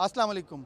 अस्सलाम वालेकुम।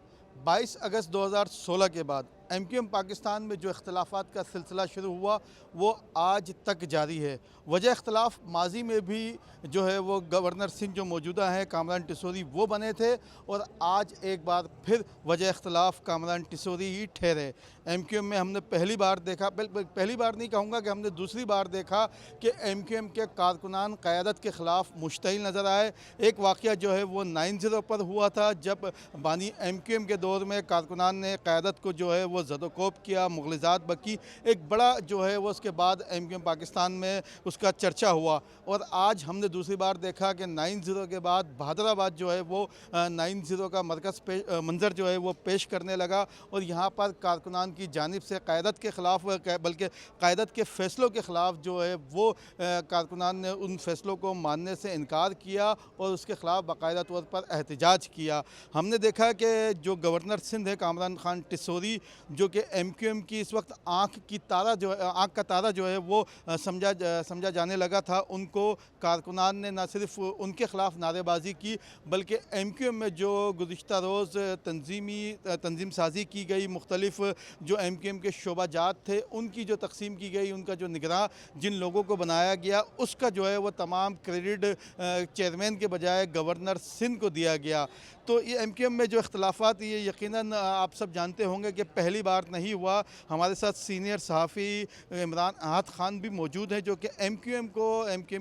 22 अगस्त 2016 के बाद एमक्यूएम पाकिस्तान में जो इख्तलाफात का सिलसिला शुरू हुआ वो आज तक जारी है। वजह इख्तलाफ माजी में भी जो है वो गवर्नर सिंह जो मौजूदा हैं कामरान टिसोरी वो बने थे, और आज एक बार फिर वजह इख्तलाफ कामरान टिसोरी ही ठहरे। एमक्यूएम में हमने पहली बार देखा, पहली बार नहीं कहूँगा कि हमने दूसरी बार देखा कि एमक्यूएम के कारकुनान क़यादत के ख़िलाफ़ मुश्तइल नज़र आए। एक वाक़या जो है वो 9/0 पर हुआ था, जब बानी एमक्यूएम के दौर में कारकुनान ने क़यादत को जो है वो ज़दोकोब किया, मुग़लिज़ात बकी, एक बड़ा जो है वो उसके बाद एमक्यूएम पाकिस्तान में उसका चर्चा हुआ। और आज हमने दूसरी बार देखा कि 9/0 के बाद बहादुराबाद जो है वो 9/0 का मंज़र जो है वो पेश करने लगा, और यहाँ पर कारकुनान की जानिब से क़यादत के ख़िलाफ़, बल्कि क़यादत के फ़ैसलों के ख़िलाफ़ जो है वो कारकुनान ने उन फ़ैसलों को मानने से इनकार किया और उसके ख़िलाफ़ बाकायदा तौर पर एहतजाज किया। हमने देखा कि जो गवर्नर सिंध है कामरान खान टिसोरी, जो कि एमक्यूएम की इस वक्त आँख का तारा जो है वो समझा जाने लगा था, उनको कारकुनान ने न सिर्फ उनके ख़िलाफ़ नारेबाजी की, बल्कि एमक्यूएम में जो गुज़िश्ता रोज़ तंजीम साज़ी की गई, मुख्तलिफ़ जो एमक्यूएम के शोबाजात थे उनकी जो तकसीम की गई, उनका जो निगरान जिन लोगों को बनाया गया, उसका जो है वो तमाम क्रेडिट चेयरमैन के बजाय गवर्नर सिंध को दिया गया। तो ये एमक्यूएम में जो इख्तलाफात, ये यकीनन आप सब जानते होंगे कि पहली बार नहीं हुआ। हमारे साथ सीनियर सहाफ़ी इमरान अहाद ख़ान भी मौजूद हैं, जो कि एमक्यूएम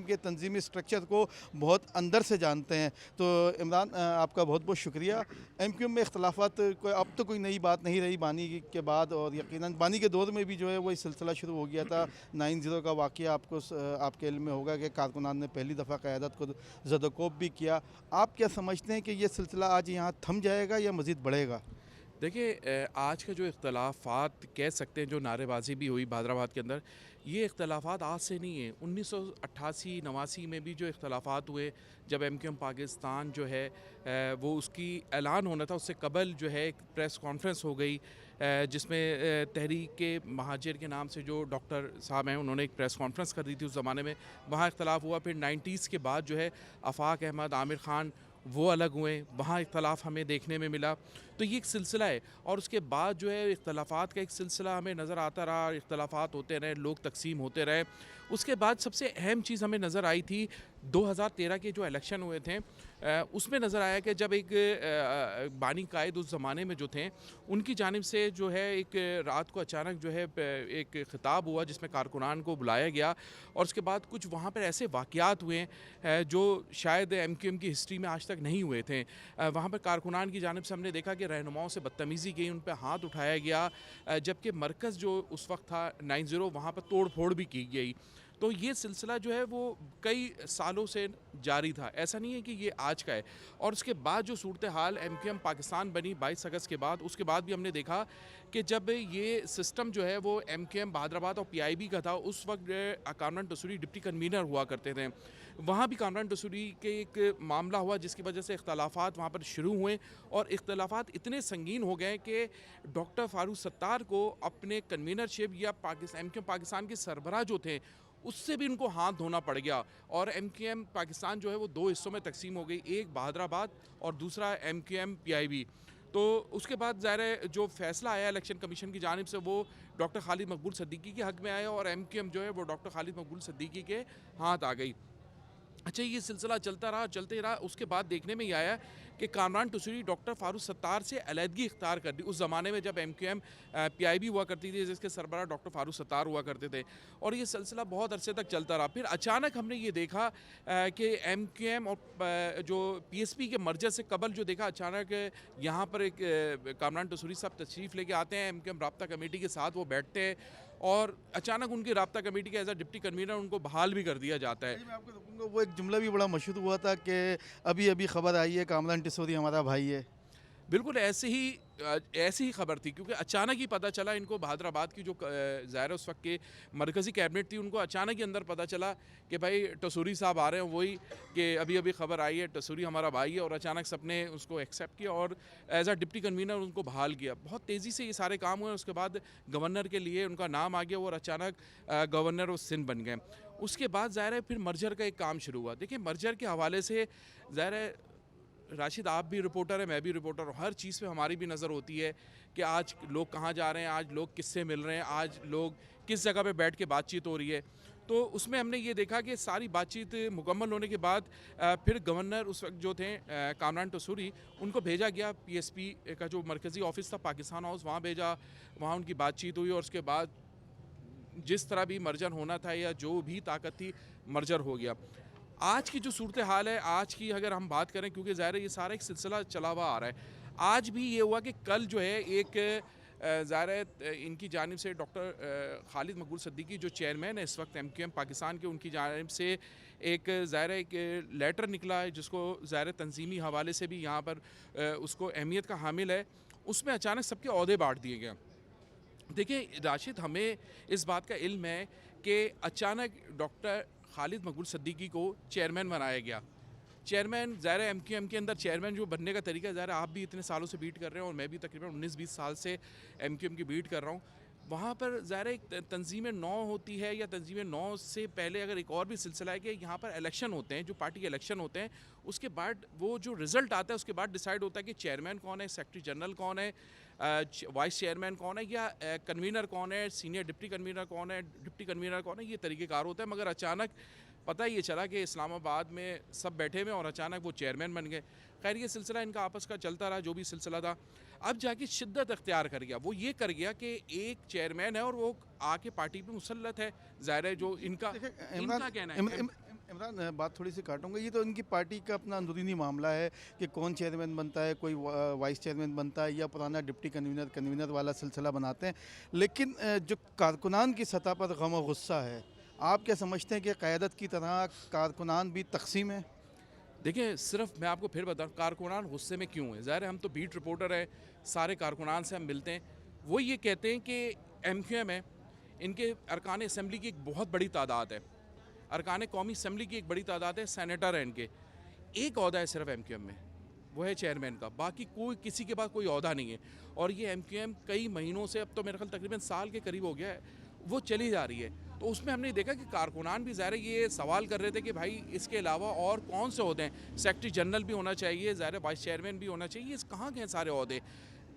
के तंजीमी स्ट्रक्चर को बहुत अंदर से जानते हैं। तो इमरान, आपका बहुत बहुत शुक्रिया। एमक्यूएम में इख्तलाफात अब तो कोई नई बात नहीं रही बानी के बाद, और यकीनन बानी के दौर में भी जो है वही सिलसिला शुरू हो गया था। 9/0 का वाक़या आपके इल्म में होगा कि कारकुनान ने पहली दफ़ा क़यादत को ज़दोकोब भी किया। आप क्या समझते हैं कि ये सिलसिला आज यहाँ थम जाएगा या मज़ीद बढ़ेगा? देखिए, आज का जो इख्तलाफात कह सकते हैं, जो नारेबाजी भी हुई बहादुराबाद के अंदर, ये इख्तलाफात आज से नहीं है। 1988-89 में भी जो इख्तलाफात हुए, जब एमक्यूएम पाकिस्तान जो है वो उसकी ऐलान होना था, उससे कबल जो है एक प्रेस कॉन्फ्रेंस हो गई, जिसमें तहरीक महाजिर के नाम से जो डॉक्टर साहब हैं उन्होंने एक प्रेस कॉन्फ्रेंस कर दी थी उस ज़माने में, वहाँ इख्तलाफ हुआ। फिर 90s के बाद जो है आफ़ाक अहमद, आमिर ख़ान वो अलग हुए, वहाँ इख्तलाफ हमें देखने में मिला। तो ये एक सिलसिला है, और उसके बाद जो है इख्तलाफात का एक सिलसिला हमें नज़र आता रहा, इख्तलाफात होते रहे, लोग तकसीम होते रहे। उसके बाद सबसे अहम चीज़ हमें नज़र आई थी 2013 के जो इलेक्शन हुए थे, उसमें नज़र आया कि जब एक बानी कायद उस ज़माने में जो थे, उनकी जानिब से जो है एक रात को अचानक जो है एक ख़िताब हुआ जिसमें कारकुनान को बुलाया गया, और उसके बाद कुछ वहाँ पर ऐसे वाक़यात हुए जो शायद एमक्यूएम की हिस्ट्री में आज तक नहीं हुए थे। वहाँ पर कारकुनान की जानिब से हमने देखा कि रहनुमाओं से बदतमीज़ी की, उन पर हाथ उठाया गया, जबकि मरकज़ जो उस वक्त था 9/0, वहाँ पर तोड़ फोड़ भी की गई। तो ये सिलसिला जो है वो कई सालों से जारी था, ऐसा नहीं है कि ये आज का है। और उसके बाद जो सूरत हाल एमक्यूएम पाकिस्तान बनी 22 अगस्त के बाद, उसके बाद भी हमने देखा कि जब ये सिस्टम जो है वो एमक्यूएम बहादुराबाद और पीआईबी का था, उस वक्त कामरान टसूरी डिप्टी कन्वीनर हुआ करते थे। वहाँ भी कामरान टसूरी के एक मामला हुआ जिसकी वजह से इख्तलाफात वहाँ पर शुरू हुए, और इख्तलाफात इतने संगीन हो गए कि डॉक्टर फारूक सत्तार को अपने कन्वीनरशिप या एमक्यूएम पाकिस्तान के सरबराह जो थे उससे भी उनको हाथ धोना पड़ गया, और एमक्यूएम पाकिस्तान जो है वो दो हिस्सों में तकसीम हो गई, एक बहादुराबाद और दूसरा एमक्यूएम पीआईबी। तो उसके बाद ज़ाहिर है जो फैसला आया इलेक्शन कमीशन की जानिब से, वो डॉक्टर खालिद मकबूल सिद्दीकी के हक़ में आया, और एमक्यूएम जो है वो डॉक्टर खालिद मकबूल सिद्दीकी के हाथ आ गई। अच्छा, ये सिलसिला चलते रहा। उसके बाद देखने में ये आया कि कामरान टसूरी डॉक्टर फारूक सत्तार से अलहदगी इख्तियार कर दी, उस ज़माने में जब एमक्यूएम पीआईबी हुआ करती थी, जिसके सरबराह डॉक्टर फारूक सत्तार हुआ करते थे, और ये सिलसिला बहुत अरसे तक चलता रहा। फिर अचानक हमने ये देखा कि एमक्यूएम और जो पीएसपी के मर्जर से कबल जो देखा, अचानक यहाँ पर एक कामरान टसूरी साहब तशरीफ़ लेके आते हैं, एमक्यूएम राब्ता कमेटी के साथ वो बैठते हैं, और अचानक उनकी राब्ता कमेटी के एज अ डिप्टी कन्वीनर उनको बहाल भी कर दिया जाता है। मैं आपको रुकूँगा, वो एक जुमला भी बड़ा मशहूर हुआ था कि अभी अभी खबर आई है कामरान टिसोरी हमारा भाई है। बिल्कुल ऐसी ही खबर थी, क्योंकि अचानक ही पता चला इनको, बहादुराबाद की जो ज़ाहिर उस वक्त के मरकज़ी कैबिनेट थी, उनको अचानक ही अंदर पता चला कि भाई टसूरी साहब आ रहे हैं, वही कि अभी अभी खबर आई है टसूरी हमारा भाई है, और अचानक सबने उसको एक्सेप्ट किया और एज अ डिप्टी कन्वीनर उनको बहाल किया। बहुत तेज़ी से ये सारे काम हुए, उसके बाद गवर्नर के लिए उनका नाम आ गया, और अचानक गवर्नर और सिंध बन गए। उसके बाद ज़ाहिर है फिर मर्जर का एक काम शुरू हुआ। देखिए, मर्जर के हवाले से ज़ाहिर है राशिद, आप भी रिपोर्टर हैं, मैं भी रिपोर्टर हूँ। हर चीज़ पे हमारी भी नज़र होती है कि आज लोग कहाँ जा रहे हैं, आज लोग किससे मिल रहे हैं, आज लोग किस जगह पे बैठ के बातचीत हो रही है। तो उसमें हमने ये देखा कि सारी बातचीत मुकम्मल होने के बाद फिर गवर्नर उस वक्त जो थे कामरान टसूरी, उनको भेजा गया पीएसपी का जो मरकज़ी ऑफिस था पाकिस्तान हाउस, वहाँ भेजा। वहाँ उनकी बातचीत हुई और उसके बाद जिस तरह भी मर्जर होना था या जो भी ताकत थी, मर्जर हो गया। आज की जो सूरत हाल है, आज की अगर हम बात करें, क्योंकि ज़ाहिर है ये सारा एक सिलसिला चला हुआ आ रहा है। आज भी ये हुआ कि कल जो है एक ज़ाहिर है इनकी जानिब से डॉक्टर खालिद मकबूल सिद्दीकी जो चेयरमैन है इस वक्त एमक्यूएम पाकिस्तान के, उनकी जानिब से एक ज़ाहिर है एक लेटर निकला है जिसको ज़ाहिर है तंजीमी हवाले से भी यहाँ पर उसको अहमियत का हामिल है। उसमें अचानक सबके ओहदे बाँट दिए गए। देखिए राशिद, हमें इस बात का इल्म है कि अचानक डॉक्टर खालिद मकबूल सिद्दीकी को चेयरमैन बनाया गया। चेयरमैन ज़ाहिर है एमक्यूएम के अंदर चेयरमैन जो बनने का तरीका, ज़ाहिर है आप भी इतने सालों से बीट कर रहे हैं और मैं भी तकरीबन 19-20 साल से एमक्यूएम की बीट कर रहा हूँ। वहाँ पर ज़ाहिर है एक तंजीम नौ होती है, या तंजीम नौ से पहले अगर एक और भी सिलसिला है कि यहाँ पर इलेक्शन होते हैं, जो पार्टी के इलेक्शन होते हैं, उसके बाद वो जो रिज़ल्ट आता है उसके बाद डिसाइड होता है कि चेयरमैन कौन है, सेक्रेटरी जनरल कौन है, वाइस चेयरमैन कौन है, या कन्वीनर कौन है, सीनियर डिप्टी कन्वीनर कौन है, डिप्टी कन्वीनर कौन है, ये तरीक़ेकार होता है। मगर अचानक पता ये चला कि इस्लामाबाद में सब बैठे हुए और अचानक वो चेयरमैन बन गए। खैर ये सिलसिला इनका आपस का चलता रहा, जो भी सिलसिला था। अब जाके शिद्दत अख्तियार कर गया, वो ये कर गया कि एक चेयरमैन है और वो आके पार्टी पे मुसल्लत है। ज़ाहिर है जो इनका देखिए इनका कहना है। इमरान, बात थोड़ी सी काटूंगा। ये तो इनकी पार्टी का अपना अंदरूनी मामला है कि कौन चेयरमैन बनता है, कोई वाइस चेयरमैन बनता है, या पुराना डिप्टी कन्वीनर वाला सिलसिला बनाते हैं। लेकिन जो कारकुनान की सतह पर गम और गुस्सा है, आप क्या समझते हैं कि क़यादत की तरह कारकुनान भी तकसीम है? देखिए, सिर्फ मैं आपको फिर बताऊँ कारकुनान गुस्से में क्यों है। ज़ाहिर है हम तो बीट रिपोर्टर हैं, सारे कारकुनान से हम मिलते हैं। वो ये कहते हैं कि एमक्यूएम है, इनके अरकान असम्बली की एक बहुत बड़ी तादाद है, अरकान कौमी असम्बली की एक बड़ी तादाद है, सेनेटर हैं इनके। एक ओहदा है सिर्फ एमक्यूएम में, वो है चेयरमैन का। बाकी कोई किसी के पास कोई ओहदा नहीं है। और ये एमक्यूएम कई महीनों से, अब तो मेरे ख्याल तकरीबन साल के करीब हो गया है, वो चली जा रही है। तो उसमें हमने देखा कि कारकुनान भी ज़ाहिर है ये सवाल कर रहे थे कि भाई इसके अलावा और कौन से ओहदे हैं। सेक्रेटरी जनरल भी होना चाहिए, ज़ाहिर है वाइस चेयरमैन भी होना चाहिए, इस कहाँ के हैं सारे ओहदे।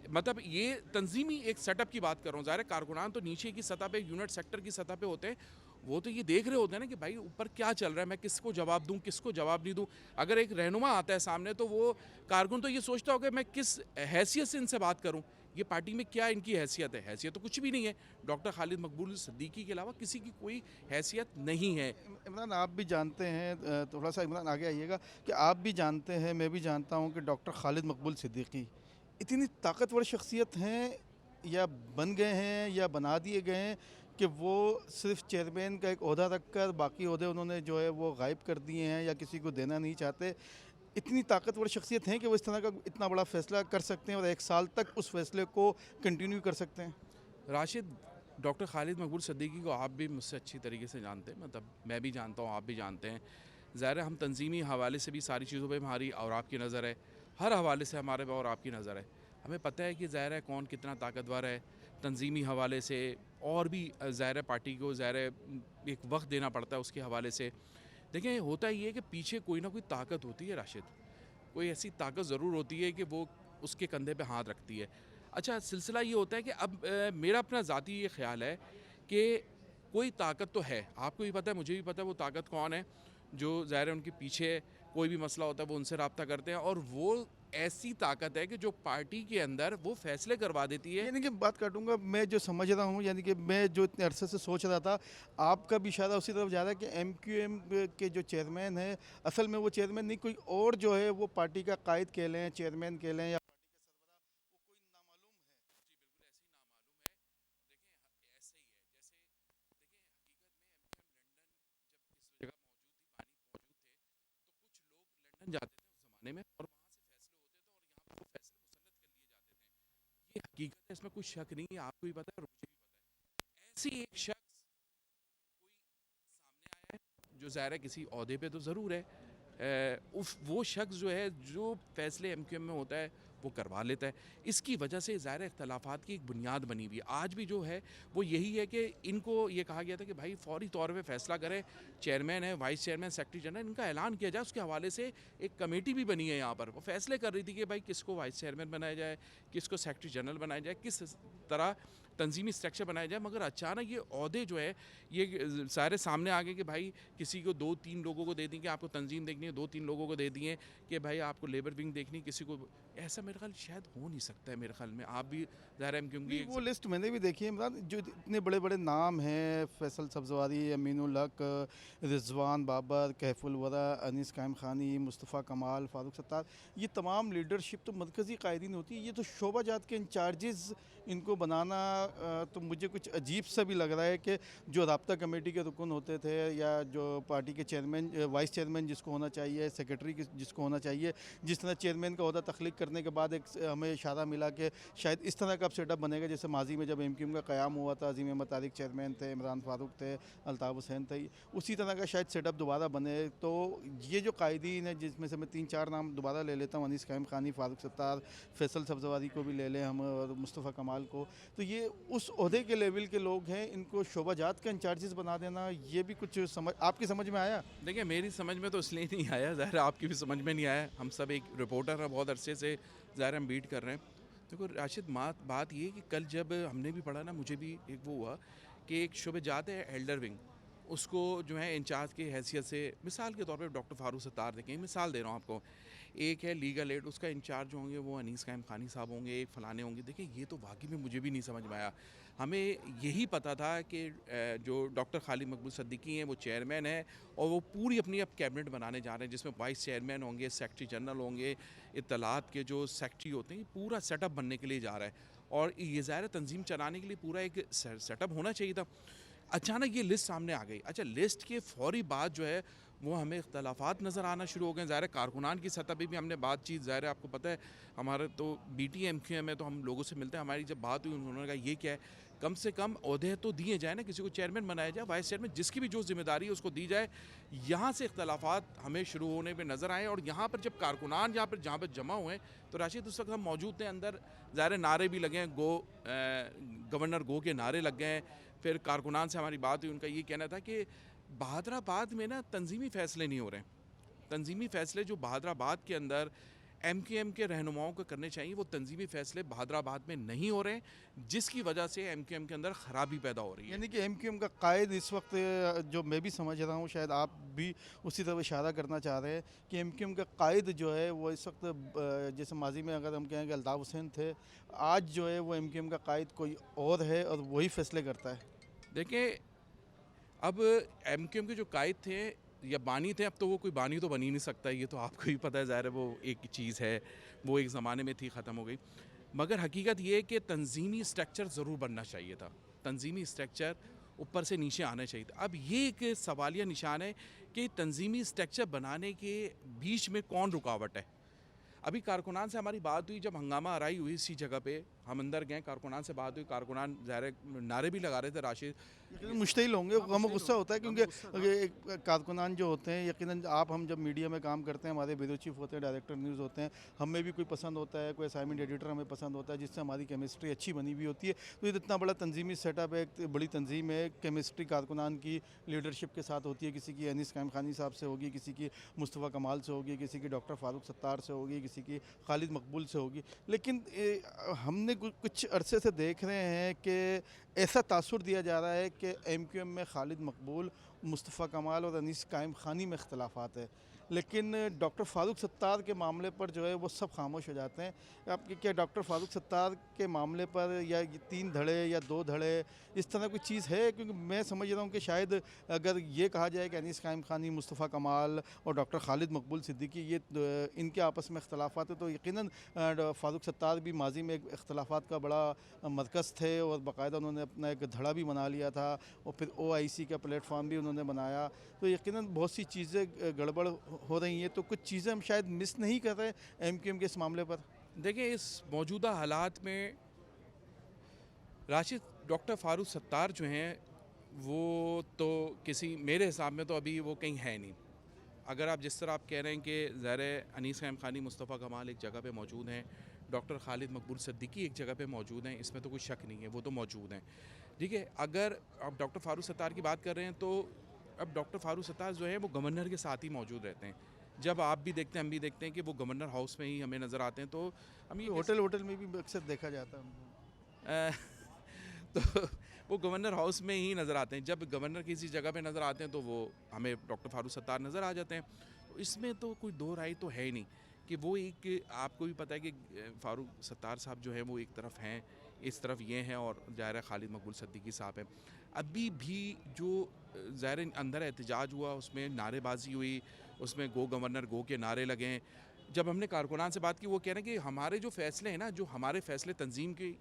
मतलब ये तंजीमी एक सेटअप की बात कर रहा हूँ। ज़ाहिर है कारकुनान तो नीचे की सतह पे, यूनिट सेक्टर की सतह पे होते हैं, वो तो ये देख रहे होते हैं ना कि भाई ऊपर क्या चल रहा है, मैं किसको जवाब दूं, किसको जवाब नहीं दूं। अगर एक रहनुमा आता है सामने तो वो कारकुन तो ये सोचता होगा मैं किस हैसियत से इनसे बात करूं, ये पार्टी में क्या इनकी हैसियत है। हैसियत तो कुछ भी नहीं है, डॉक्टर खालिद मकबूल सिद्दीकी के अलावा किसी की कोई हैसियत नहीं है। इमरान, आप भी जानते हैं, थोड़ा सा इमरान आगे आइएगा, कि आप भी जानते हैं, मैं भी जानता हूं कि डॉक्टर खालिद मकबूल सिद्दीकी इतनी ताकतवर शख्सियत हैं, या बन गए हैं या बना दिए गए हैं, कि वो सिर्फ चेयरमैन का एक ओहदा रखकर बाकी ओहदे उन्होंने जो है वो गायब कर दिए हैं या किसी को देना नहीं चाहते। इतनी ताकतवर शख्सियत हैं कि वो इस तरह का इतना बड़ा फ़ैसला कर सकते हैं और 1 साल तक उस फैसले को कंटिन्यू कर सकते हैं। राशिद, डॉक्टर खालिद मकबूल सिद्दीकी को आप भी मुझसे अच्छी तरीके से जानते हैं, मतलब मैं भी जानता हूँ, आप भी जानते हैं। ज़ाहिर है हम तंजीमी हवाले से भी सारी चीज़ों पे हमारी और आपकी नज़र है, हर हवाले से हमारे पे और आपकी नज़र है। हमें पता है कि ज़ाहिर है कौन कितना ताकतवर है तंजीमी हवाले से, और भी ज़ाहिर है पार्टी को ज़ाहिर है एक वक्त देना पड़ता है उसके हवाले से। देखें, होता ये है कि पीछे कोई ना कोई ताकत होती है राशिद, कोई ऐसी ताकत ज़रूर होती है कि वो उसके कंधे पे हाथ रखती है। अच्छा, सिलसिला ये होता है कि अब मेरा अपना ज़ाती ये ख़्याल है कि कोई ताकत तो है, आपको भी पता है, मुझे भी पता है वो ताकत कौन है, जो ज़ाहिर है उनके पीछे कोई भी मसला होता है वो उनसे रब्ता करते हैं, और वो ऐसी ताकत है कि जो पार्टी के अंदर वो फ़ैसले करवा देती है। यानी कि बात काटूंगा, मैं जो समझ रहा हूँ, यानी कि मैं जो इतने अरसे से सोच रहा था, आपका भी इशारा उसी तरफ जा रहा है कि एमक्यूएम के जो चेयरमैन है, असल में वो चेयरमैन नहीं, कोई और जो है वो पार्टी का कायद कह लें, चेयरमैन कह लें, या लंदन जाते थे उस ज़माने में और वहाँ से फ़ैसले होते थे और यहाँ पर वो फ़ैसले मुसल्लत कर लिए जाते थे। ये हकीकत है, इसमें कुछ शक नहीं है, आपको भी पता है और मुझे भी पता है। ऐसी एक शख्स कोई सामने आया है जो ज़ाहिर है किसी ओहदे पे तो ज़रूर है, उस वो शख्स जो है जो फ़ैसले एमक्यूएम में होता है वो करवा लेता है। इसकी वजह से ज़ाहिर है इख्तलाफात की एक बुनियाद बनी हुई है। आज भी जो है वो यही है कि इनको ये कहा गया था कि भाई फ़ौरी तौर पे फ़ैसला करें, चेयरमैन है, वाइस चेयरमैन, सेक्रेटरी जनरल, इनका ऐलान किया जाए। उसके हवाले से एक कमेटी भी बनी है यहाँ पर, वो फ़ैसले कर रही थी कि भाई किसको वाइस चेयरमैन बनाया जाए, किसको सेक्रेटरी जनरल बनाया जाए, किस तरह तंजीमी स्ट्रक्चर बनाया जाए। मगर अचानक ये ओहदे जो है ये सारे सामने आ गए कि भाई किसी को 2-3 लोगों को दे दी कि आपको तंजीम देखनी है, 2-3 लोगों को दे दिए कि भाई आपको लेबर विंग देखनी, किसी को ऐसा मेरे ख्याल शायद हो नहीं सकता है। मेरे ख्याल में आप भी ज़ाहिर है क्योंकि नहीं, वो लिस्ट मैंने भी देखी है इमरान, जो इतने बड़े बड़े नाम हैं, फैसल सब्जवारी, अमीनुल हक, रिजवान बाबर, कैफुल वरा, अनीस कायम खानी, मुस्तफ़ा कमाल, फ़ारूक सत्तार, ये तमाम लीडरशिप तो मरकज़ी कायदीन होती है। ये तो शोबा जात के इंचार्जेस इनको बनाना तो मुझे कुछ अजीब सा भी लग रहा है कि जो राब्ता कमेटी के रुकन होते थे या जो पार्टी के चेयरमैन, वाइस चेयरमैन जिसको होना चाहिए, सेक्रेटरी जिसको होना चाहिए, जिस तरह चेयरमैन का अहदा तख्लीक करने के बाद एक हमें इशारा मिला कि शायद इस तरह का अब सेटअप बनेगा जैसे माजी में जब एमक्यूएम का क़याम हुआ था, अज़ीम अहमद तारिक चेयरमैन थे, इमरान फ़ारूक थे, अल्ताफ़ हुसैन थे, उसी तरह का शायद सेटअप दोबारा बने। तो ये जो कायदीन है जिसमें से मैं 3-4 नाम दोबारा ले लेता हूँ, अनीस कायम खानी, फ़ारूक सत्तार, फैसल सब्जवारी को भी ले लें हम, और मुस्तफ़ा कमाल को, तो ये उस ओहदे के लेवल के लोग हैं, इनको शोबा जात का इंचार्जेस बना देना, ये भी कुछ समझ आपकी समझ में आया? देखिए मेरी समझ में तो इसलिए नहीं आया, ज़ाहिर है आपकी भी समझ में नहीं आया। हम सब एक रिपोर्टर हैं, बहुत अरसे से ज़ाहिर हम बीट कर रहे हैं। देखो राशिद, बात ये है कि कल जब हमने भी पढ़ा ना, मुझे भी एक वो हुआ कि एक शोबे जात है एल्डर विंग, उसको जो है इंचार्ज की हैसियत से मिसाल के तौर पे डॉक्टर फ़ारूक सत्तार देखें, मिसाल दे रहा हूँ आपको। एक है लीगल एड, उसका इंचार्ज होंगे वो अनीस कायम खानी साहब होंगे, एक फ़लाने होंगे। देखिए ये तो वाकई में मुझे भी नहीं समझ में आया। हमें यही पता था कि जो डॉक्टर खालिद मकबूल सिद्दीकी हैं वो चेयरमैन है और वो पूरी अपनी अब कैबिनेट बनाने जा रहे हैं, जिसमें वाइस चेयरमैन होंगे, सेक्रेटरी जनरल होंगे, इत्तलात के जो सेक्रेटरी होते हैं, ये पूरा सेटअप बनने के लिए जा रहा है। और ये ज़ाहिर तंजीम चलाने के लिए पूरा एक सेटअप होना चाहिए था। अचानक ये लिस्ट सामने आ गई। अच्छा, लिस्ट के फ़ौरी बाद जो है वो हमें इख्तलाफात नज़र आना शुरू हो गए। ज़ाहिर है कारकुनान की सतह पे भी हमने बातचीत, ज़ाहिर है आपको पता है हमारे तो BTMQM है, तो हम लोगों से मिलते हैं। हमारी जब बात हुई उन्होंने कहा ये क्या है, कम से कम ओहदे तो दिए जाए ना, किसी को चेयरमैन बनाया जाए, वाइस चेयरमैन, जिसकी भी जो जिम्मेदारी है उसको दी जाए। यहाँ से इख्तलाफात हमें शुरू होने पर नज़र आए। और यहाँ पर जब कारकुनान जहाँ पर जमा हुए तो राशिद उस वक्त हम मौजूद थे अंदर, ज़ाहिर नारे भी लगे हैं, गवर्नर गो के नारे लग गए हैं। फिर कारकुनान से हमारी बात हुई, उनका ये कहना था कि बहादराबाद में ना तंजीमी फ़ैसले नहीं हो रहे हैं। तंजीमी फ़ैसले जो बहादराबाद के अंदर MQM के रहनुमाओं को करने चाहिए, वो तंजीमी फ़ैसले बहादराबाद में नहीं हो रहे हैं, जिसकी वजह से MQM के अंदर ख़राबी पैदा हो रही है। यानी कि एमक्यूएम का कायद इस वक्त, जो मैं भी समझ रहा हूँ, शायद आप भी उसी तरफ इशारा करना चाह रहे हैं कि एमक्यूएम का कायद जो है वो इस वक्त जैसे माजी में अगर हम कहें कि अल्ताफ़ हुसैन थे, आज जो है वो एमक्यूएम का कायद कोई और है और वही फैसले करता है। देखिए, अब MQM के जो कायद थे या बानी थे, अब तो वो कोई बानी तो बन ही नहीं सकता, ये तो आपको ही पता है। ज़ाहिर है वो एक चीज़ है, वो एक ज़माने में थी, ख़त्म हो गई। मगर हकीकत ये है कि तंजीमी स्ट्रक्चर ज़रूर बनना चाहिए था। तंजीमी स्ट्रक्चर ऊपर से नीचे आना चाहिए था। अब ये एक सवालिया निशान है कि तंजीमी स्ट्रक्चर बनाने के बीच में कौन रुकावट है। अभी कारकुनान से हमारी बात हुई, जब हंगामा आराई हुई इसी जगह पे, हम अंदर गए, कारकुनान से बात हुई। कारकुनान ज़ाहिर नारे भी लगा रहे थे राशिद। यकीनन मुश्तिल होंगे, हाँ, गम मुश्तिल गुस्सा होता है, होंगे, क्योंकि गम गुस्सा, ये कारकुनान जो होते हैं, यकीनन आप हम जब मीडिया में काम करते हैं, हमारे ब्यूरो चीफ होते हैं, डायरेक्टर न्यूज़ होते हैं, हमें भी कोई पसंद होता है, कोई असाइनमेंट एडिटर हमें पसंद होता है जिससे हमारी केमिस्ट्री अच्छी बनी हुई होती है। तो ये इतना बड़ा तंजीमी सेटअप है, एक बड़ी तंजीम है, केमिस्ट्री कारकुनान की लीडरशिप के साथ होती है। किसी की अनीस कायम खानी साहब से होगी, किसी की मुस्तफ़ा कमाल से होगी, किसी की डॉक्टर फ़ारूक सत्तार से होगी, किसी की खालिद मकबूल से होगी। लेकिन हमने कुछ अरसे से देख रहे हैं कि ऐसा तासुर दिया जा रहा है कि MQM में खालिद मकबूल, मुस्तफ़ा कमाल और अनीस कायम खानी में इख्तलाफात है, लेकिन डॉक्टर फ़ारूक सत्तार के मामले पर जो है वो सब खामोश हो जाते हैं। आपके क्या डॉक्टर फ़ारूक सत्तार के मामले पर या ये 3 धड़े या 2 धड़े इस तरह कोई चीज़ है? क्योंकि मैं समझ रहा हूँ कि शायद अगर ये कहा जाए कि अनीस कायम खानी, मुस्तफ़ा कमाल और डॉक्टर खालिद मकबूल सिद्दीकी ये इनके आपस में इख्तलाफात है, तो यकीनन फ़ारूक सत्तार भी माजी में एक का बड़ा मरकज़ थे और बाकायदा उन्होंने अपना एक धड़ा भी बना लिया था और फिर OIC का प्लेटफॉर्म भी उन्होंने बनाया। तो यकीनन बहुत सी चीज़ें गड़बड़ हो रही हैं, तो कुछ चीज़ें हम शायद मिस नहीं कर रहे MQM के इस मामले पर। देखिए, इस मौजूदा हालात में राशिद, डॉक्टर फ़ारूक सत्तार जो हैं वो तो किसी, मेरे हिसाब में तो अभी वो कहीं है नहीं। अगर आप जिस तरह आप कह रहे हैं कि ज़ाहिर है अनीस कायम खानी, मुस्तफ़ा कमाल एक जगह पे मौजूद हैं, डॉक्टर खालिद मकबूल सिद्दीकी एक जगह पे मौजूद हैं, इसमें तो कोई शक नहीं है, वो तो मौजूद हैं। ठीक है, अगर आप डॉक्टर फारूक सत्तार की बात कर रहे हैं तो अब डॉक्टर फारूक सत्तार जो है वो गवर्नर के साथ ही मौजूद रहते हैं। जब आप भी देखते हैं, हम भी देखते हैं कि वो गवर्नर हाउस में ही हमें नज़र आते हैं, तो हम ये होटल होटल में भी अक्सर देखा जाता है। अ, तो वो गवर्नर हाउस में ही नज़र आते हैं। जब गवर्नर किसी जगह पे नज़र आते हैं तो वो हमें डॉक्टर फारूक सत्तार नज़र आ जाते हैं। तो इसमें तो कोई दो राय तो है ही नहीं कि वो एक, आपको भी पता है कि फारूक सत्तार साहब जो हैं वो एक तरफ हैं, इस तरफ ये हैं, और ज़ाहिर है खालिद मकबूल सिद्दीकी साहब हैं। अभी भी जो ज़ाहिर है अंदर एहतजाज हुआ, उसमें नारेबाजी हुई, उसमें गो गवर्नर गो के नारे लगे हैं। जब हमने कारकुनान से बात की, वो कह रहे हैं कि हमारे जो फ़ैसले हैं ना, जो हमारे फ़ैसले तंजीम के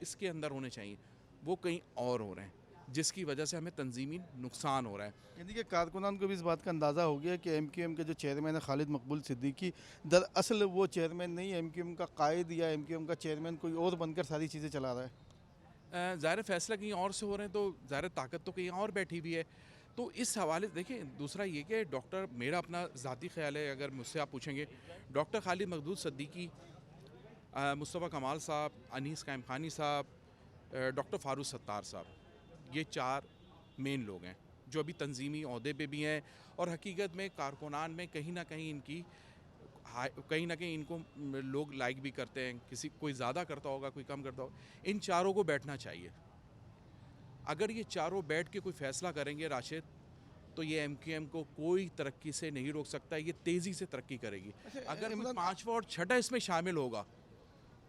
इसके अंदर होने चाहिए, वो कहीं और हो रहे हैं, जिसकी वजह से हमें तंजीमी नुकसान हो रहा है। यानी कि कारकुनान को भी इस बात का अंदाज़ा हो गया कि एमक्यूएम के जो चेयरमैन है खालिद मकबूल सिद्दीकी, दरअसल वो चेयरमैन नहीं, एमक्यूएम का कायद या एमक्यूएम का चेयरमैन कोई और बनकर सारी चीज़ें चला रहा है। ज़ाहिर है फैसला कहीं और से हो रहे हैं, तो ज़ाहिर है ताकत तो कहीं और बैठी हुई है। तो इस हवाले से देखिए, दूसरा ये कि डॉक्टर, मेरा अपना ज़ाती ख्याल है, अगर मुझसे आप पूछेंगे, डॉक्टर खालिद मकबूल सिद्दीकी, मुस्तफ़ा कमाल साहब, अनीस कायम खानी साहब, डॉक्टर फारूक सत्तार साहब, ये चार मेन लोग हैं जो अभी तंजीमी ओहदे पे भी हैं, और हकीकत में कारकुनान में कहीं ना कहीं इनकी कहीं ना कहीं इनको लोग लाइक भी करते हैं। किसी कोई ज़्यादा करता होगा, कोई कम करता होगा। इन चारों को बैठना चाहिए। अगर ये चारों बैठ के कोई फ़ैसला करेंगे राशिद, तो ये एमक्यूएम को कोई तरक्की से नहीं रोक सकता, ये तेज़ी से तरक्की करेगी। अगर कोई इमरान, पाँचवा और छठा इसमें शामिल होगा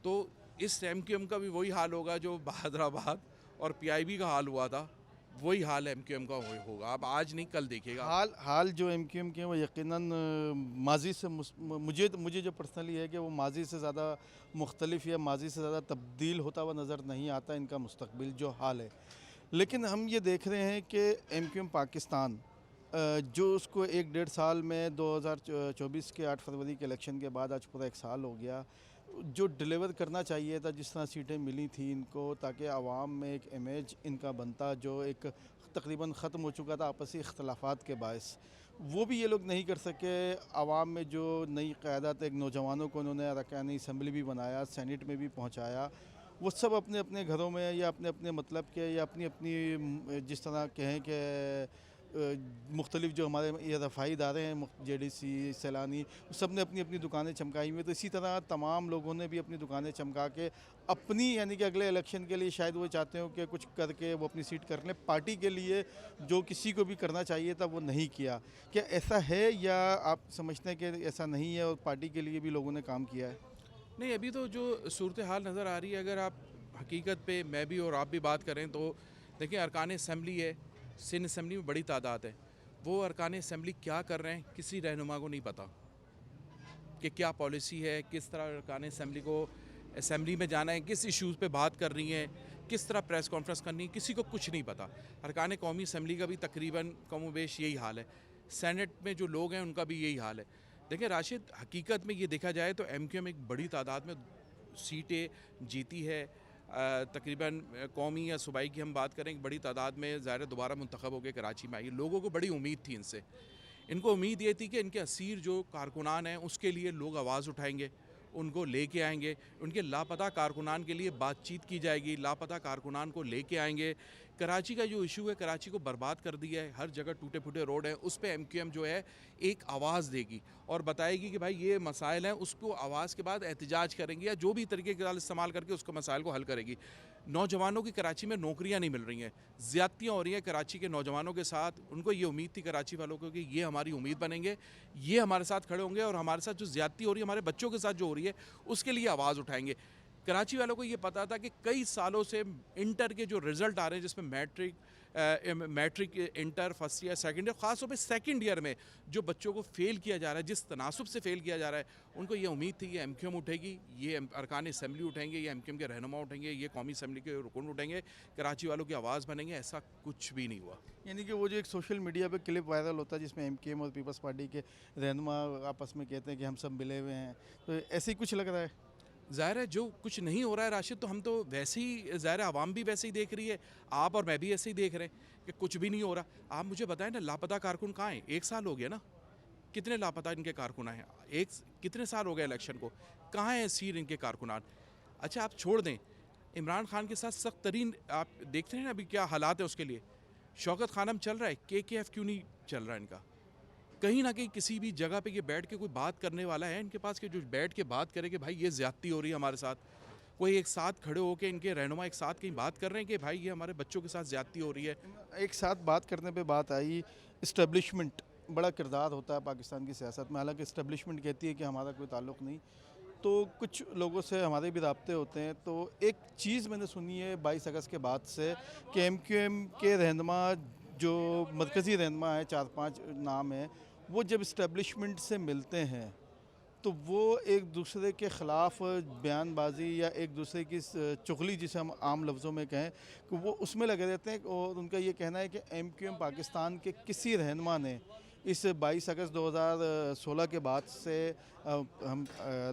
तो इस एमक्यूएम का भी वही हाल होगा जो हैदराबाद और पीआईबी का हाल हुआ था, वही हाल एमक्यूएम का होगा। आप आज नहीं कल देखिएगा। हाल जो एमक्यूएम के हैं वो यकीनन माजी से मुझे जो पर्सनली है कि वो माजी से ज़्यादा मुख्तलिफ या माजी से ज़्यादा तब्दील होता हुआ नज़र नहीं आता इनका मुस्तकबिल जो हाल है। लेकिन हम ये देख रहे हैं कि एमक्यूएम पाकिस्तान जो उसको 1-1.5 साल में 2024 के 8 फरवरी के इलेक्शन के बाद आज पूरा 1 साल हो गया, जो डिलीवर करना चाहिए था, जिस तरह सीटें मिली थी इनको, ताकि आवाम में एक इमेज इनका बनता जो एक तकरीबन ख़त्म हो चुका था आपसी इख्तलाफात के बायस, वो भी ये लोग नहीं कर सके। आवाम में जो नई क़यादत, एक नौजवानों को उन्होंने अरकान असम्बली भी बनाया, सेनेट में भी पहुँचाया, वो सब अपने अपने घरों में या अपने अपने मतलब के या अपनी अपनी जिस तरह कहें कि मुख्तलिफ जो हमारे ये रफ़ाई इदारे हैं, जेडीसी, सैलानी, सब ने अपनी अपनी दुकानें चमकाई हुई। तो इसी तरह तमाम लोगों ने भी अपनी दुकानें चमका के अपनी, यानी कि अगले इलेक्शन के लिए शायद वो चाहते हो कि कुछ करके वो अपनी सीट कर लें। पार्टी के लिए जो किसी को भी करना चाहिए था वो नहीं किया। क्या ऐसा है या आप समझते हैं कि ऐसा नहीं है और पार्टी के लिए भी लोगों ने काम किया है? नहीं, अभी तो जो सूरत हाल नज़र आ रही है, अगर आप हकीकत पे मैं भी और आप भी बात करें तो देखिए, अरकान असम्बली है, सिंध असम्बली में बड़ी तादाद है। वो अरकान असम्बली क्या कर रहे हैं किसी रहनुमा को नहीं पता कि क्या पॉलिसी है, किस तरह अरकान असम्बली को असम्बली में जाना है, किस इश्यूज़ पे बात कर रही हैं, किस तरह प्रेस कॉन्फ्रेंस करनी है, किसी को कुछ नहीं पता। अरकान कौमी असम्बली का भी तकरीबन कम बेश यही हाल है। सेनेट में जो लोग हैं उनका भी यही हाल है। देखिए राशिद, हकीकत में ये देखा जाए तो एमक्यूएम एक बड़ी तादाद में सीटें जीती है। तकरीबन कौमी या सूबाई की हम बात करें, बड़ी तादाद में ज़ाहिर दोबारा मुंतखब होकर कराची में आई। लोगों को बड़ी उम्मीद थी इनसे। इनको उम्मीद ये थी कि इनके असीर जो कारकुनान हैं उसके लिए लोग आवाज़ उठाएंगे, उनको लेके आएंगे, उनके लापता कारकुनान के लिए बातचीत की जाएगी, लापता कारकुनान को लेके आएंगे। कराची का जो इशू है, कराची को बर्बाद कर दिया है, हर जगह टूटे फूटे रोड हैं, उस पे एमक्यूएम जो है एक आवाज़ देगी और बताएगी कि भाई ये मसाइल हैं। उसको आवाज़ के बाद एहतजाज करेंगी या जो भी तरीके का इस्तेमाल करके उसको मसाइल को हल करेगी। नौजवानों की कराची में नौकरियां नहीं मिल रही हैं, ज़्यादतियाँ हो रही हैं कराची के नौजवानों के साथ। उनको ये उम्मीद थी कराची वालों को कि ये हमारी उम्मीद बनेंगे, ये हमारे साथ खड़े होंगे और हमारे साथ जो ज़्यादती हो रही है, हमारे बच्चों के साथ जो हो रही है, उसके लिए आवाज़ उठाएंगे। कराची वालों को ये पता था कि कई सालों से इंटर के जो रिज़ल्ट आ रहे हैं, जिसमें matric, inter, first year, second year, ख़ास तौर पे सेकंड ईयर में जो बच्चों को फ़ेल किया जा रहा है, जिस तनासुब से फ़ेल किया जा रहा है, उनको ये उम्मीद थी ये एमक्यूएम उठेगी, ये अरकान असम्बली उठेंगे, ये एमक्यूएम के रहनुमा उठेंगे, ये कौमी असम्बली के रुकन उठेंगे, कराची वालों की आवाज़ बनेंगे। ऐसा कुछ भी नहीं हुआ। यानी कि वो जो एक सोशल मीडिया पे क्लिप वायरल होता है जिसमें एमक्यूएम और पीपल्स पार्टी के रहनुमा आपस में कहते हैं कि हम सब मिले हुए हैं, तो ऐसे ही कुछ लग रहा है। ज़ाहिर है जो कुछ नहीं हो रहा है राशिद, तो हम तो वैसे ही, ज़ाहिर है आवाम भी वैसे ही देख रही है, आप और मैं भी ऐसे ही देख रहे हैं कि कुछ भी नहीं हो रहा। आप मुझे बताएं ना, लापता कारकुन कहाँ हैं? 1 साल हो गया ना, कितने लापता इनके कारकुनान हैं? कितने साल हो गए इलेक्शन को, कहाँ हैं सीर इनके कारकुनान? अच्छा आप छोड़ दें, इमरान खान के साथ सख्त तरीन आप देखते हैं ना अभी क्या हालात है उसके लिए। शौकत खानम चल रहा है, KKF क्यों नहीं चल रहा है इनका? कहीं ना कहीं किसी भी जगह पे ये बैठ के कोई बात करने वाला है इनके पास कि जो बैठ के बात करे कि भाई ये ज़्यादती हो रही है हमारे साथ? कोई एक साथ खड़े होकर इनके रहनुमा एक साथ कहीं बात कर रहे हैं कि भाई ये हमारे बच्चों के साथ ज़्यादती हो रही है? एक साथ बात करने पे बात आई, इस्टेब्लिशमेंट बड़ा किरदार होता है पाकिस्तान की सियासत में। हालांकि इस्टेब्लिशमेंट कहती है कि हमारा कोई ताल्लुक़ नहीं, तो कुछ लोगों से हमारे भी राब्ते होते हैं। तो एक चीज़ मैंने सुनी है 22 अगस्त के बाद से कि MQM के रहनुमा जो मरकज़ी रहनुमा है, 4-5 नाम हैं, वो जब इस्टेब्लिशमेंट से मिलते हैं तो वो एक दूसरे के ख़िलाफ़ बयानबाजी या एक दूसरे की चुगली, जिसे हम आम लफ्ज़ों में कहें, कि वो उसमें लगे रहते हैं। और उनका ये कहना है कि MQM पाकिस्तान के किसी रहनुमा ने इस 22 अगस्त 2016 के बाद से हम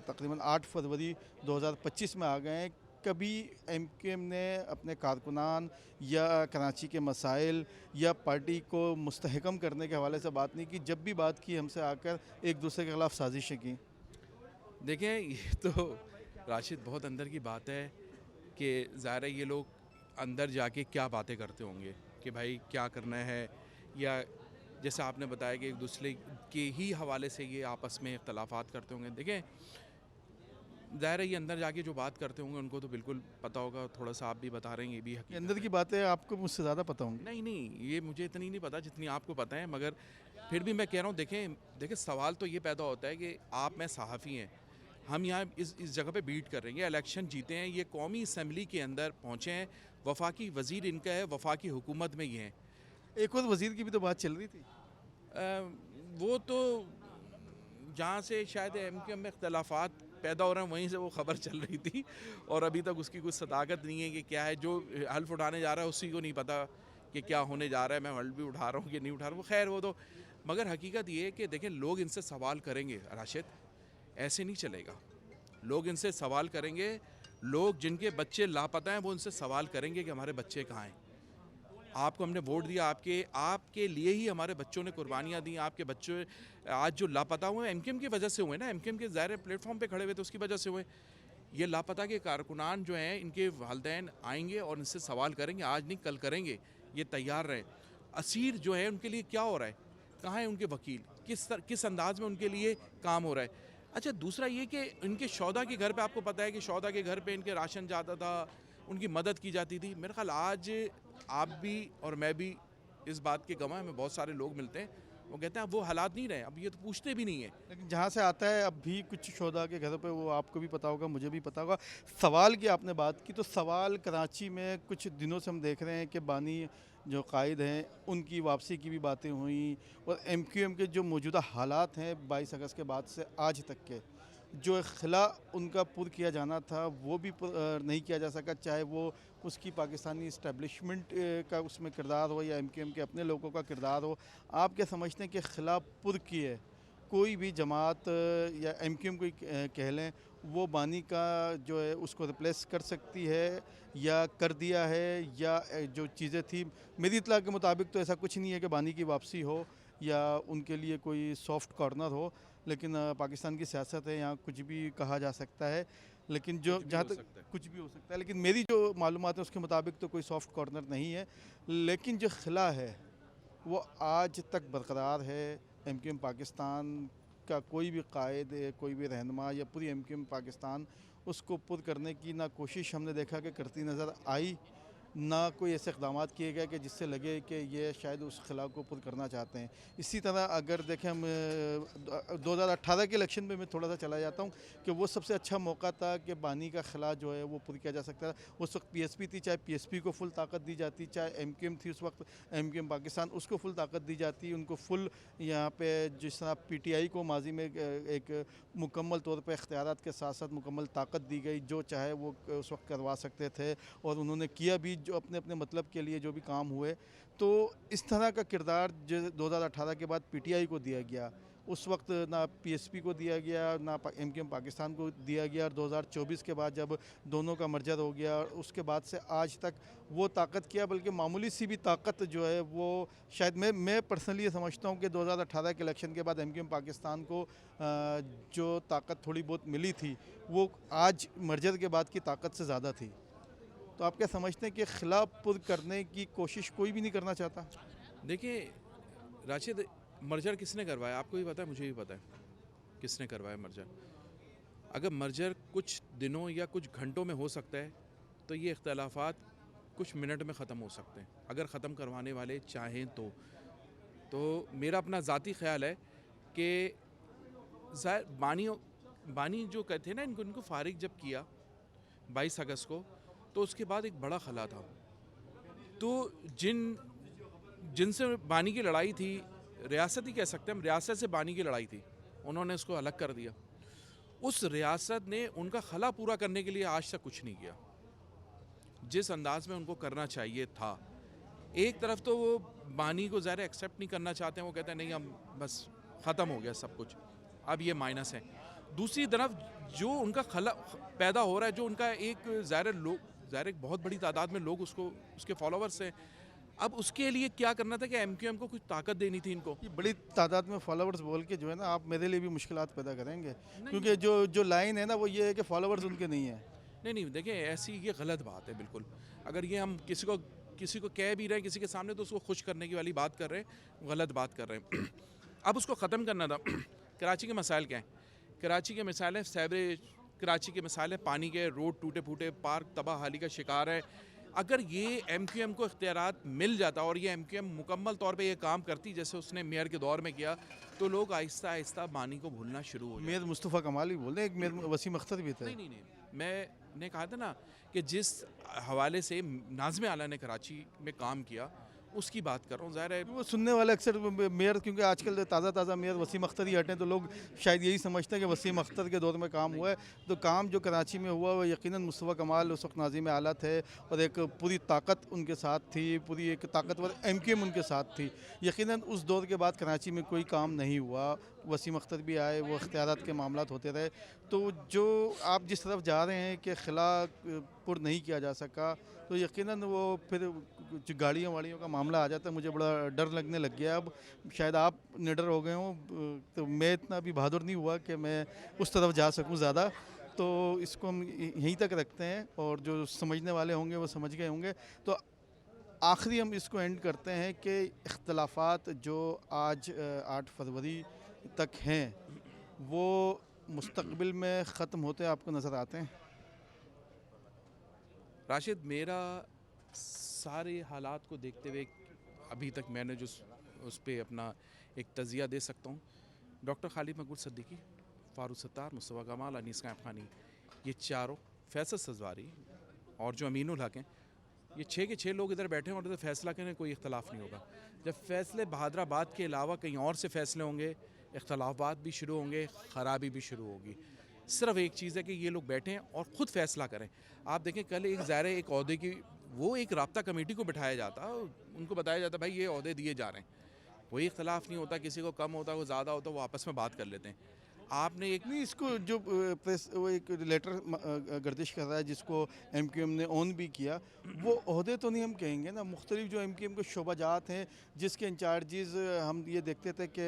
तकरीबन 8 फरवरी 2025 में आ गए हैं, कभी MQM ने अपने कारकुनान या कराची के मसाइल या पार्टी को मुस्तहकम करने के हवाले से बात नहीं की। जब भी बात की हमसे आकर एक दूसरे के ख़िलाफ़ साजिशें की। देखें ये तो राशिद बहुत अंदर की बात है कि ज़ाहिर है ये लोग अंदर जाके क्या बातें करते होंगे कि भाई क्या करना है, या जैसे आपने बताया कि एक दूसरे के ही हवाले से ये आपस में इख्तलाफात करते होंगे। देखें ज़ाहिर है ये अंदर जाके जो बात करते होंगे उनको तो बिल्कुल पता होगा, थोड़ा सा आप भी बता रहे हैं ये भी ये हकीकत अंदर है। की बातें आपको मुझसे ज़्यादा पता होंगी। नहीं नहीं, ये मुझे इतनी नहीं पता जितनी आपको पता है, मगर फिर भी मैं कह रहा हूँ देखें देखें सवाल तो ये पैदा होता है कि आप मैं सहाफ़ी हैं, हम यहाँ इस जगह पे बीट कर रहे हैं, ये इलेक्शन जीते हैं, ये कौमी असम्बली के अंदर पहुँचे हैं, वफाकी वज़ीर इनका है, वफाकी हुकूमत में ये हैं। एक और वज़ीर की भी तो बात चल रही थी। वो तो जहाँ से शायद MQM में इख्तलाफात पैदा हो रहे हैं वहीं से वो ख़बर चल रही थी, और अभी तक उसकी कुछ सदाकत नहीं है कि क्या है। जो हल्फ उठाने जा रहा है उसी को नहीं पता कि क्या होने जा रहा है, मैं हल्फ भी उठा रहा हूँ कि नहीं उठा रहा हूँ, खैर वो तो। मगर हकीकत ये है कि देखें लोग इनसे सवाल करेंगे राशिद, ऐसे नहीं चलेगा। लोग इनसे सवाल करेंगे, लोग जिनके बच्चे लापता हैं वो इनसे सवाल करेंगे कि हमारे बच्चे कहाँ हैं। आपको हमने वोट दिया, आपके लिए ही हमारे बच्चों ने कुर्बानियाँ दी। आपके बच्चे आज जो लापता हुए हैं MQM की वजह से हुए ना, MQM के ज़ाहिर प्लेटफॉर्म पे खड़े हुए थे उसकी वजह से हुए। ये लापता के कारकुनान जो हैं इनके वालिदैन आएंगे और इनसे सवाल करेंगे, आज नहीं कल करेंगे, ये तैयार रहें। असीर जो है उनके लिए क्या हो रहा है, कहाँ है उनके वकील, किस अंदाज में उनके लिए काम हो रहा है। अच्छा दूसरा ये कि इनके शौदा के घर पे आपको पता है कि शौदा के घर पे इनके राशन जाता था, उनकी मदद की जाती थी। मेरे ख्याल आज आप भी और मैं भी इस बात के गवाह हैं, हमें बहुत सारे लोग मिलते हैं, वो कहते हैं अब वो हालात नहीं रहे, अब ये तो पूछते भी नहीं है। लेकिन जहाँ से आता है अब भी कुछ शोधा के घरों पे, वो आपको भी पता होगा, मुझे भी पता होगा। सवाल की आपने बात की, तो सवाल कराची में कुछ दिनों से हम देख रहे हैं कि बानी जो कायद हैं उनकी वापसी की भी बातें हुई, और MQM के जो मौजूदा हालात हैं 22 अगस्त के बाद से आज तक के, जो एक खिला उनका पुर किया जाना था वो भी नहीं किया जा सका, चाहे वो उसकी पाकिस्तानी इस्टेब्लिशमेंट का उसमें किरदार हो या MQM के अपने लोगों का किरदार हो। आप क्या समझते हैं कि खिला पुर किए कोई भी जमात या MQM कोई कह लें, वो बानी का जो है उसको रिप्लेस कर सकती है या कर दिया है, या जो चीज़ें थी, मेरी इत्तला के मुताबिक तो ऐसा कुछ नहीं है कि बानी की वापसी हो या उनके लिए कोई सॉफ्ट कॉर्नर हो। लेकिन पाकिस्तान की सियासत है, यहाँ कुछ भी कहा जा सकता है। लेकिन जो कुछ भी जहाँ हो तक सकता है। कुछ भी हो सकता है, लेकिन मेरी जो मालूमात है उसके मुताबिक तो कोई सॉफ्ट कॉर्नर नहीं है। लेकिन जो खिला है वो आज तक बरकरार है। MQM पाकिस्तान का कोई भी कायद, कोई भी रहनुमा या पूरी MQM पाकिस्तान उसको पुर करने की ना कोशिश हमने देखा कि करती नज़र आई, ना कोई ऐसे इक़दाम किए गए कि जिससे लगे कि ये शायद उस खिला को पुर करना चाहते हैं। इसी तरह अगर देखें हम 2018 के इलेक्शन में मैं थोड़ा सा चला जाता हूँ कि वो सबसे अच्छा मौका था कि बानी का खिला जो है वो पुर किया जा सकता था। उस वक्त PSP थी, चाहे PSP को फुल ताकत दी जाती, चाहे MQM थी उस वक्त, MQM पाकिस्तान, उसको फुल ताकत दी जाती, उनको फुल यहाँ पे जिस तरह PTI को माजी में एक मुकम्मल तौर पर इख्तियारात के साथ साथ मुकम्मल ताकत दी गई, जो चाहे वो उस वक्त करवा सकते थे, और उन्होंने किया भी जो अपने अपने मतलब के लिए जो भी काम हुए। तो इस तरह का किरदार जो 2018 के बाद PTI को दिया गया, उस वक्त ना पीएसपी को दिया गया ना एमक्यूएम पाकिस्तान को दिया गया, और 2024 के बाद जब दोनों का मर्जर हो गया उसके बाद से आज तक वो ताकत किया, बल्कि मामूली सी भी ताकत जो है वो शायद मैं पर्सनली ये समझता हूँ कि 2018 के इलेक्शन के बाद एमक्यूएम पाकिस्तान को जो ताकत थोड़ी बहुत मिली थी वो आज मर्जर के बाद की ताकत से ज़्यादा थी। तो आप क्या समझते हैं कि खिलाफ पुर करने की कोशिश कोई भी नहीं करना चाहता? देखिए राशिद, मर्जर किसने करवाया आपको भी पता है, मुझे भी पता है किसने करवाया मर्जर। अगर मर्जर कुछ दिनों या कुछ घंटों में हो सकता है तो ये इख्तलाफात कुछ मिनट में ख़त्म हो सकते हैं, अगर ख़त्म करवाने वाले चाहें तो मेरा अपना ज़ाती ख्याल है कि बानी जो कहते हैं ना, इनको फारिग जब किया 22 अगस्त को, तो उसके बाद एक बड़ा खला था। तो जिनसे बानी की लड़ाई थी, रियासत ही कह सकते हैं हम, रियासत से बानी की लड़ाई थी, उन्होंने उसको अलग कर दिया। उस रियासत ने उनका खला पूरा करने के लिए आज तक कुछ नहीं किया जिस अंदाज में उनको करना चाहिए था। एक तरफ तो वो बानी को ज़ाहिर एक्सेप्ट नहीं करना चाहते हैं, वो कहते हैं नहीं हम बस ख़त्म हो गया सब कुछ, अब ये माइनस है। दूसरी तरफ जो उनका खला पैदा हो रहा है, जो उनका एक ज़ाहिर एक बहुत बड़ी तादाद में लोग उसके फॉलोवर्स हैं, अब उसके लिए क्या करना था कि एमक्यूएम को कुछ ताकत देनी थी इनको। ये बड़ी तादाद में फॉलोवर्स बोल के जो है ना आप मेरे लिए भी मुश्किलात पैदा करेंगे, क्योंकि जो लाइन है ना वो ये है कि फॉलोवर्स उनके नहीं है। नहीं देखिए, ऐसी ये गलत बात है बिल्कुल। अगर ये हम किसी को कह भी रहे हैं किसी के सामने तो उसको खुश करने की वाली बात कर रहे हैं, गलत बात कर रहे हैं। अब उसको ख़त्म करना था। कराची के मसाइल क्या हैं? कराची के मिसाइल हैं सैवरेज, कराची के मिसाइल हैं पानी के, रोड टूटे फूटे, पार्क तबाहाली का शिकार है। अगर ये एमक्यूएम को इख्तियारात मिल जाता और ये एमक्यूएम मुकम्मल तौर पे ये काम करती जैसे उसने मेयर के दौर में किया, तो लोग आहिस्ता आहिस्ता बानी को भूलना शुरू हो जाते। मेयर मुस्तफ़ा कमाल भी बोल रहे हैं, एक मेयर वसीम अख्तर भी थे। नहीं, मैंने कहा था ना कि जिस हवाले से नाज़िम आला ने कराची में काम किया उसकी बात कर रहा हूँ। ज़ाहिर है वो सुनने वाले अक्सर मेयर, क्योंकि आजकल ताज़ा मेयर वसीम अख्तर ही हटें तो लोग शायद यही समझते हैं कि वसीम अख्तर के दौर में काम हुआ है। तो काम जो कराची में हुआ वो यकीनन मुस्तफ़ा कमाल उस वक्त नाज़िम आला थे और एक पूरी ताकत उनके साथ थी, पूरी एक ताकतवर एमक्यूएम उनके साथ थी। यकीनन उस दौर के बाद कराची में कोई काम नहीं हुआ, वसीम अख्तर भी आए, वो इख्तियारात के मामलात होते रहे। तो जो आप जिस तरफ जा रहे हैं कि खिला पुर नहीं किया जा सका, तो यकीनन वो फिर कुछ गाड़ियों वाड़ियों का मामला आ जाता है। मुझे बड़ा डर लगने लग गया। अब शायद आप निडर हो गए हों, तो मैं इतना भी बहादुर नहीं हुआ कि मैं उस तरफ जा सकूं ज़्यादा। तो इसको हम यहीं तक रखते हैं और जो समझने वाले होंगे वो समझ गए होंगे। तो आखिरी हम इसको एंड करते हैं कि इख्तलाफात जो आज 8 फरवरी तक हैं वो मुस्तकबिल में ख़त्म होते आपको नज़र आते हैं? राशिद, मेरा सारे हालात को देखते हुए अभी तक मैंने जो उस पर अपना एक तज़िया दे सकता हूँ, डॉक्टर खालिद मकबूल सिद्दीकी, फारूक सत्तार, मुस्तफ़ा कमाल, अनीस कायम खानी, ये चारों, फैसल सजवारी और जो अमीनुल हक हैं, ये 6 के 6 लोग इधर बैठे हैं और इधर फैसला करें, कोई इख्तलाफ नहीं होगा। जब फैसले बहादराबाद के अलावा कहीं और से फैसले होंगे, इख्तलाफात भी शुरू होंगे, ख़राबी भी शुरू होगी। सिर्फ एक चीज़ है कि ये लोग बैठें और ख़ुद फैसला करें। आप देखें कल एक ज़ाहिर एक ओहदे की वो एक राब्ता कमेटी को बिठाया जाता, उनको बताया जाता भाई ये ओहदे दिए जा रहे हैं, कोई इख्तलाफ नहीं होता, किसी को कम होता, कोई ज़्यादा होता, वो आपस में बात कर लेते हैं। आपने एक नहीं, इसको जो प्रेस वो एक लेटर गर्दिश कर रहा है जिसको एमक्यूएम ने ऑन भी किया, वो ओहदे तो नहीं हम कहेंगे ना, मुख्तलिफ जो एमक्यूएम के शोबाजात हैं जिसके इंचार्जिज़ हम ये देखते थे कि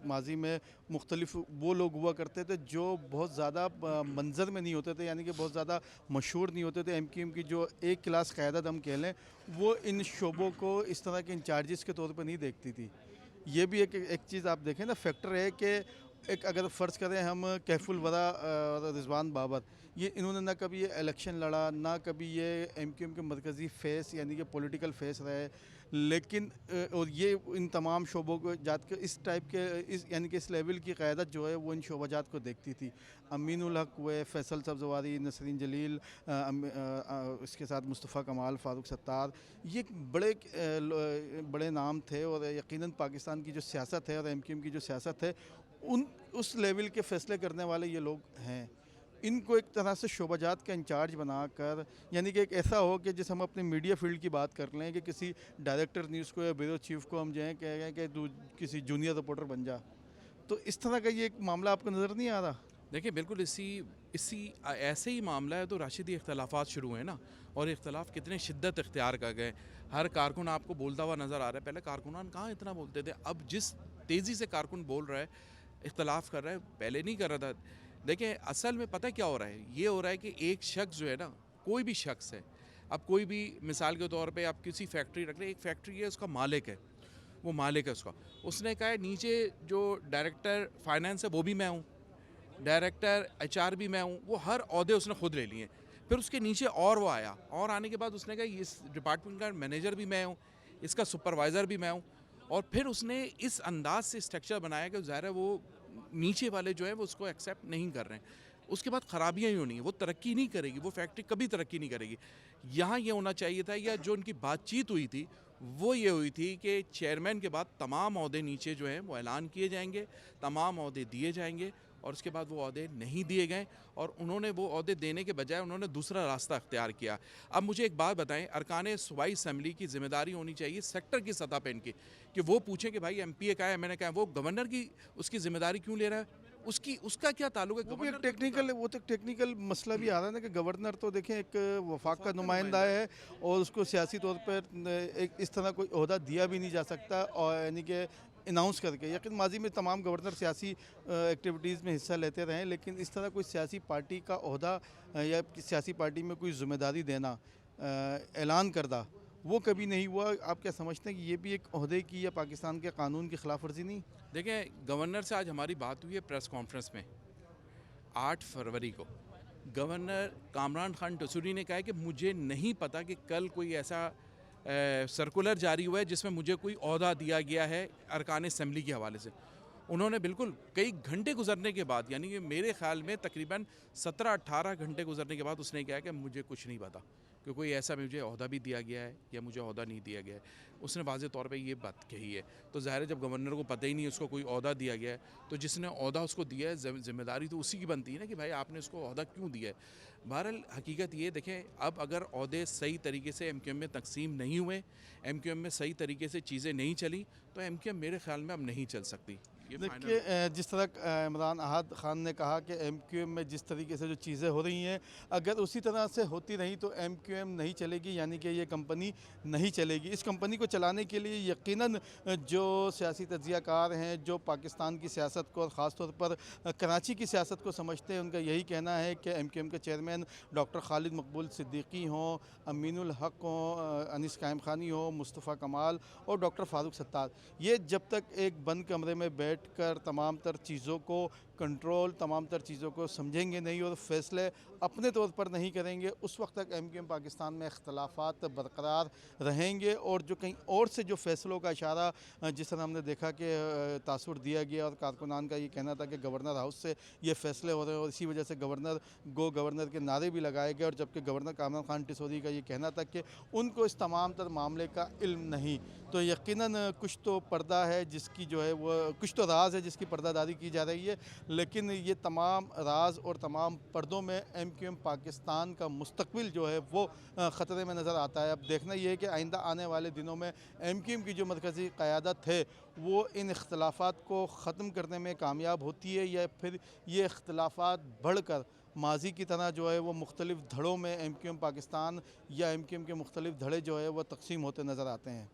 माजी में मुख्तलिफ वो लोग हुआ करते थे जो बहुत ज़्यादा मंजर में नहीं होते थे, यानी कि बहुत ज़्यादा मशहूर नहीं होते थे। एमक्यूएम की जो एक क्लास क़यादत हम कह लें वो इन शोबों को इस तरह के इंचार्जिज़ के तौर पर नहीं देखती थी। ये भी एक चीज़ आप देखें ना, फैक्टर है कि एक अगर फ़र्ज़ करें हम कैफुल वरा रिजवान बाबर, ये इन्होंने ना कभी ये इलेक्शन लड़ा, ना कभी ये एमक्यूएम के मरकज़ी फेस यानी कि पॉलिटिकल फेस रहे, लेकिन और ये इन तमाम शोबों को जात के इस टाइप के इस यानी कि इस लेवल की क़यादत जो है वो इन शोबाजात को देखती थी। अमीनुल हक हुए, फैसल सब्ज़वारी, नसरीन जलील, इसके साथ मुस्तफ़ा कमाल, फ़ारूक सत्तार, ये बड़े नाम थे और यकीनन पाकिस्तान की जो सियासत है और एमक्यूएम की जो सियासत है उस लेवल के फ़ैसले करने वाले ये लोग हैं। इनको एक तरह से शोबाजात का इंचार्ज बनाकर, यानी कि एक ऐसा हो कि जैसे हम अपने मीडिया फील्ड की बात कर लें कि किसी डायरेक्टर न्यूज़ को या ब्यूरो चीफ को हम जो है कह रहे हैं कि तू किसी जूनियर रिपोर्टर बन जा, तो इस तरह का ये एक मामला आपको नज़र नहीं आ रहा? देखिए बिल्कुल इसी इसी ऐसे ही मामला है तो राशिदी इख्तलाफात शुरू हुए ना, और इख्तलाफ कितने शिद्दत इख्तियार कर गए। हर कारकुन आपको बोलता हुआ नज़र आ रहा है। पहले कारकुनान कहाँ इतना बोलते थे, अब जिस तेज़ी से कारकुन बोल रहा है, इख्तलाफ कर रहा है, पहले नहीं कर रहा था। देखिए असल में पता क्या हो रहा है, ये हो रहा है कि एक शख्स जो है ना, कोई भी शख्स है, अब कोई भी मिसाल के तौर पे आप किसी फैक्ट्री रख लें, एक फैक्ट्री है, उसका मालिक है, वो मालिक है उसका, उसने कहा है नीचे जो डायरेक्टर फाइनेंस है वो भी मैं हूँ, डायरेक्टर एचआर भी मैं हूँ, वो हर ओहदे उसने खुद ले लिए। फिर उसके नीचे और वो आया, और आने के बाद उसने कहा इस डिपार्टमेंट का मैनेजर भी मैं हूँ, इसका सुपरवाइज़र भी मैं हूँ, और फिर उसने इस अंदाज से स्ट्रक्चर बनाया कि ज़ाहिर है वो नीचे वाले जो है वो उसको एक्सेप्ट नहीं कर रहे हैं। उसके बाद ख़राबियाँ ही होनी है, वो तरक्की नहीं करेगी, वो फैक्ट्री कभी तरक्की नहीं करेगी। यहाँ ये होना चाहिए था, या जो उनकी बातचीत हुई थी वो ये हुई थी कि चेयरमैन के बाद तमाम ओहदे नीचे जो हैं वो ऐलान किए जाएंगे, तमाम ओहदे दिए जाएंगे, और उसके बाद वो ओहदे नहीं दिए गए, और उन्होंने वो ओहदे देने के बजाय उन्होंने दूसरा रास्ता अख्तियार किया। अब मुझे एक बात बताएं, अरकान सूबाई असम्बली की जिम्मेदारी होनी चाहिए सेक्टर की सतह पर इनकी, कि वो पूछें कि भाई एमपीए का है, मैंने कहा वो गवर्नर की उसकी जिम्मेदारी क्यों ले रहा है, उसका क्या ताल्लुक है वो भी एक गवर्नर का? टेक्निकल, वो तो टेक्निकल मसला भी आ रहा है ना कि गवर्नर तो देखें एक वफाक का नुमाइंदा है, और उसको सियासी तौर पर एक इस तरह कोई ओहदा दिया भी नहीं जा सकता, और यानी कि अनाउंस करके। यकीन माजी में तमाम गवर्नर सियासी एक्टिविटीज़ में हिस्सा लेते रहे, लेकिन इस तरह कोई सियासी पार्टी का ओहदा या सियासी पार्टी में कोई ज़िम्मेदारी देना ऐलान करदा, वो कभी नहीं हुआ। आप क्या समझते हैं कि ये भी एक ओहदे की या पाकिस्तान के कानून की खिलाफ वर्जी नहीं? देखिए गवर्नर से आज हमारी बात हुई है प्रेस कॉन्फ्रेंस में 8 फरवरी को। गवर्नर कामरान खान टसूरी ने कहा है कि मुझे नहीं पता कि कल कोई ऐसा सर्कुलर जारी हुआ है जिसमें मुझे कोई ओहदा दिया गया है अरकान असम्बली के हवाले से। उन्होंने बिल्कुल कई घंटे गुजरने के बाद, यानी कि मेरे ख्याल में तकरीबन 17-18 घंटे गुजरने के बाद उसने कहा कि मुझे कुछ नहीं पता कि कोई ऐसा मुझे ओहदा भी दिया गया है या मुझे ओहदा नहीं दिया गया है। उसने वाज़ेह तौर पे ये बात कही है। तो ज़ाहिर है जब गवर्नर को पता ही नहीं उसको कोई ओहदा दिया गया है, तो जिसने ओहदा उसको दिया है ज़िम्मेदारी तो उसी की बनती है ना कि भाई आपने उसको ओहदा क्यों दिया है। बहरहाल हकीकत ये देखें, अब अगर ओहदे सही तरीके से एमक्यूएम में तकसीम नहीं हुए, एमक्यूएम में सही तरीके से चीज़ें नहीं चली, तो एमक्यूएम मेरे ख्याल में अब नहीं चल सकती। ये देखिए जिस तरह इमरान अहद ख़ान ने कहा कि एमक्यूएम में जिस तरीके से जो चीज़ें हो रही हैं, अगर उसी तरह से होती रही तो एमक्यूएम नहीं चलेगी, यानी कि ये कंपनी नहीं चलेगी। इस कंपनी को चलाने के लिए यकीनन जो सियासी तज्ज़ियाकार हैं, जो पाकिस्तान की सियासत को और ख़ास तौर पर कराची की सियासत को समझते हैं, उनका यही कहना है कि एमक्यूएम के चेयरमैन डॉक्टर खालिद मकबूल सिद्दीकी हों, अमीनुल हक हों, अनीस कायम खानी हो, मुस्तफ़ा कमाल और डॉक्टर फ़ारूक सत्तार, ये जब तक एक बंद कमरे में बैठ कर तमाम तर चीज़ों को कंट्रोल, तमाम तर चीज़ों को समझेंगे नहीं और फ़ैसले अपने तौर पर नहीं करेंगे, उस वक्त तक एमक्यूएम पाकिस्तान में इख्तलाफात बरकरार रहेंगे। और जो कहीं और से जो फ़ैसलों का इशारा जिस तरह हमने देखा कि तासुर दिया गया और कारकुनान का ये कहना था कि गवर्नर हाउस से ये फ़ैसले हो रहे हैं, और इसी वजह से गवर्नर के नारे भी लगाए गए, और जबकि गवर्नर कामरान खान टसूरी का ये कहना था कि उनको इस तमाम तर मामले का इल्म नहीं। तो यकीनन कुछ तो पर्दा है जिसकी जो है वो, कुछ तो राज है जिसकी पर्दादारी की जा रही है, लेकिन ये तमाम राज और तमाम पर्दों में एमक्यूएम पाकिस्तान का मुस्तकबिल जो है वो ख़तरे में नज़र आता है। अब देखना ये है कि आइंदा आने वाले दिनों में एमक्यूएम की जो मरकज़ी क़यादत है वो इन इख्तलाफात को ख़त्म करने में कामयाब होती है, या फिर ये इख्तलाफात बढ़ कर माजी की तरह जो है वो मुख्तलिफ़ धड़ों में एमक्यूएम पाकिस्तान या एमक्यूएम के मुख्तलिफ़ धड़े जो है वो तकसीम होते नज़र आते हैं।